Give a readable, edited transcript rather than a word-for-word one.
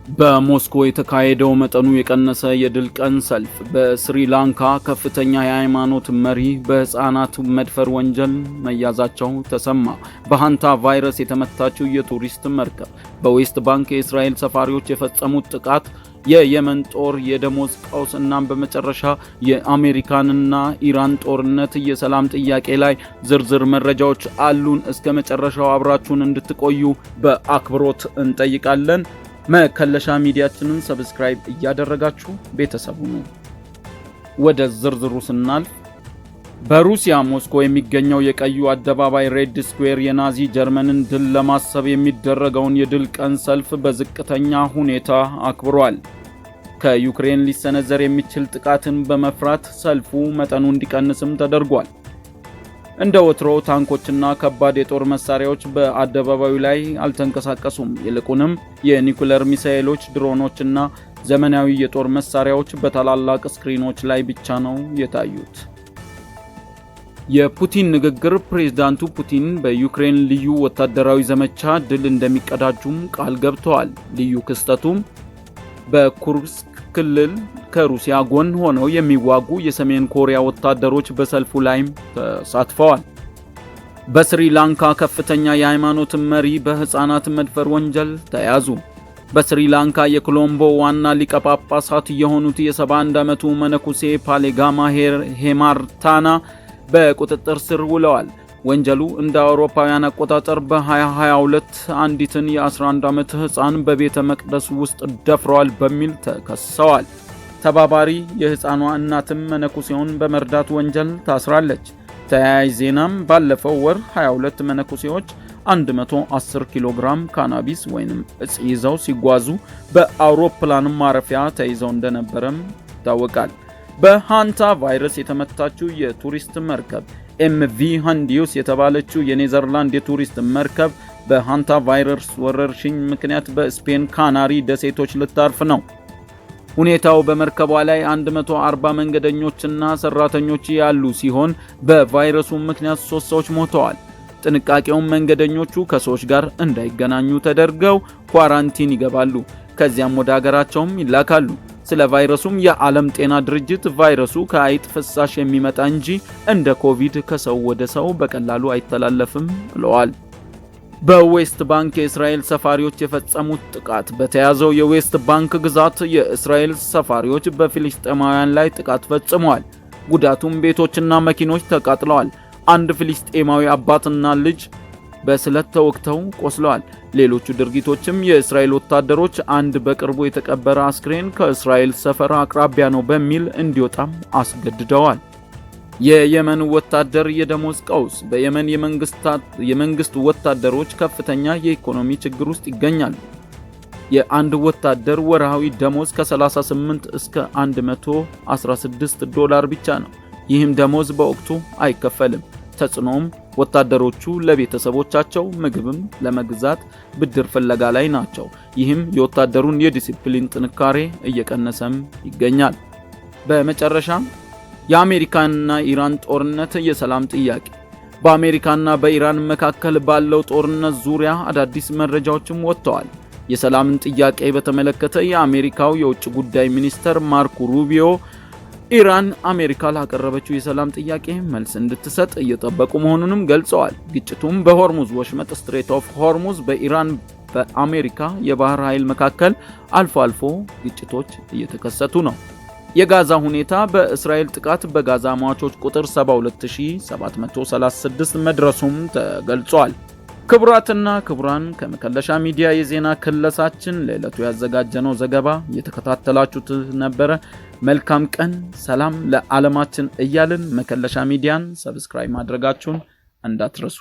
በሞስኮ የተካሄደው መጠኑ የቀነሰ የድል ቀን ሰልፍ በስሪላንካ ከፍተኛ የሃይማኖት መሪ በህፃናት መድፈር ወንጀል መያዛቸው ተሰማ። በሃንታ ቫይረስ የተመታችው የቱሪስት መርከብ፣ በዌስት ባንክ የእስራኤል ሰፋሪዎች የፈጸሙት ጥቃት፣ የየመን ጦር የደሞዝ ቀውስ እና በመጨረሻ የአሜሪካንና ኢራን ጦርነት የሰላም ጥያቄ ላይ ዝርዝር መረጃዎች አሉን። እስከ መጨረሻው አብራችሁን እንድትቆዩ በአክብሮት እንጠይቃለን። መከለሻ ሚዲያችንን ሰብስክራይብ እያደረጋችሁ ቤተሰቡ ነው። ወደ ዝርዝሩ ስናልፍ በሩሲያ ሞስኮ የሚገኘው የቀዩ አደባባይ ሬድ ስኩዌር የናዚ ጀርመንን ድል ለማሰብ የሚደረገውን የድል ቀን ሰልፍ በዝቅተኛ ሁኔታ አክብሯል። ከዩክሬን ሊሰነዘር የሚችል ጥቃትን በመፍራት ሰልፉ መጠኑ እንዲቀንስም ተደርጓል። እንደ ወትሮ ታንኮችና ከባድ የጦር መሳሪያዎች በአደባባዩ ላይ አልተንቀሳቀሱም። ይልቁንም የኒኩለር ሚሳኤሎች፣ ድሮኖችና ዘመናዊ የጦር መሳሪያዎች በታላላቅ ስክሪኖች ላይ ብቻ ነው የታዩት። የፑቲን ንግግር ፕሬዝዳንቱ ፑቲን በዩክሬን ልዩ ወታደራዊ ዘመቻ ድል እንደሚቀዳጁም ቃል ገብተዋል። ልዩ ክስተቱም በኩርስክ ክልል ከሩሲያ ጎን ሆነው የሚዋጉ የሰሜን ኮሪያ ወታደሮች በሰልፉ ላይም ተሳትፈዋል። በስሪላንካ ከፍተኛ የሃይማኖት መሪ በህፃናት መድፈር ወንጀል ተያዙ። በስሪላንካ የኮሎምቦ ዋና ሊቀ ጳጳሳት የሆኑት የ71 ዓመቱ መነኩሴ ፓሌጋማ ሄማርታና በቁጥጥር ስር ውለዋል። ወንጀሉ እንደ አውሮፓውያን አቆጣጠር በ2022 አንዲትን የ11 ዓመት ህፃን በቤተ መቅደስ ውስጥ ደፍረዋል በሚል ተከሰዋል። ተባባሪ የህፃኗ እናትም መነኩሴውን በመርዳት ወንጀል ታስራለች። ተያያዥ ዜናም ባለፈው ወር 22 መነኩሴዎች 110 ኪሎ ግራም ካናቢስ ወይንም እጽ ይዘው ሲጓዙ በአውሮፕላን ማረፊያ ተይዘው እንደነበረም ይታወቃል። በሃንታ ቫይረስ የተመታችው የቱሪስት መርከብ ኤምቪ ሃንዲዩስ የተባለችው የኔዘርላንድ የቱሪስት መርከብ በሃንታ ቫይረስ ወረርሽኝ ምክንያት በስፔን ካናሪ ደሴቶች ልታርፍ ነው። ሁኔታው በመርከቧ ላይ 140 መንገደኞችና ሰራተኞች ያሉ ሲሆን በቫይረሱ ምክንያት 3 ሰዎች ሞተዋል። ጥንቃቄውም መንገደኞቹ ከሰዎች ጋር እንዳይገናኙ ተደርገው ኳራንቲን ይገባሉ። ከዚያም ወደ ሀገራቸውም ይላካሉ። ስለ ቫይረሱም የዓለም ጤና ድርጅት ቫይረሱ ከአይጥ ፍሳሽ የሚመጣ እንጂ እንደ ኮቪድ ከሰው ወደ ሰው በቀላሉ አይተላለፍም ብለዋል። በዌስት ባንክ የእስራኤል ሰፋሪዎች የፈጸሙት ጥቃት። በተያዘው የዌስት ባንክ ግዛት የእስራኤል ሰፋሪዎች በፊልስጤማውያን ላይ ጥቃት ፈጽመዋል። ጉዳቱም ቤቶችና መኪኖች ተቃጥለዋል። አንድ ፊልስጤማዊ አባትና ልጅ በስለት ተወግተው ቆስለዋል። ሌሎቹ ድርጊቶችም የእስራኤል ወታደሮች አንድ በቅርቡ የተቀበረ አስክሬን ከእስራኤል ሰፈር አቅራቢያ ነው በሚል እንዲወጣም አስገድደዋል። የየመን ወታደር የደሞዝ ቀውስ። በየመን የመንግስት ወታደሮች ከፍተኛ የኢኮኖሚ ችግር ውስጥ ይገኛሉ። የአንድ ወታደር ወርሃዊ ደሞዝ ከ38 እስከ 116 ዶላር ብቻ ነው። ይህም ደሞዝ በወቅቱ አይከፈልም። ተጽዕኖም ወታደሮቹ ለቤተሰቦቻቸው ምግብም ለመግዛት ብድር ፍለጋ ላይ ናቸው። ይህም የወታደሩን የዲሲፕሊን ጥንካሬ እየቀነሰም ይገኛል። በመጨረሻም የአሜሪካንና ኢራን ጦርነት የሰላም ጥያቄ። በአሜሪካና በኢራን መካከል ባለው ጦርነት ዙሪያ አዳዲስ መረጃዎችም ወጥተዋል። የሰላምን ጥያቄ በተመለከተ የአሜሪካው የውጭ ጉዳይ ሚኒስተር ማርኮ ሩቢዮ ኢራን አሜሪካ ላቀረበችው የሰላም ጥያቄ መልስ እንድትሰጥ እየጠበቁ መሆኑንም ገልጸዋል። ግጭቱም በሆርሙዝ ወሽመጥ ስትሬት ኦፍ ሆርሙዝ በኢራን በአሜሪካ የባህር ኃይል መካከል አልፎ አልፎ ግጭቶች እየተከሰቱ ነው። የጋዛ ሁኔታ። በእስራኤል ጥቃት በጋዛ ሟቾች ቁጥር 72736 መድረሱም ተገልጿል። ክቡራትና ክቡራን ከመከለሻ ሚዲያ የዜና ክለሳችን ለዕለቱ ያዘጋጀነው ዘገባ እየተከታተላችሁት ነበረ። መልካም ቀን፣ ሰላም ለዓለማችን እያልን መከለሻ ሚዲያን ሰብስክራይብ ማድረጋችሁን እንዳትረሱ።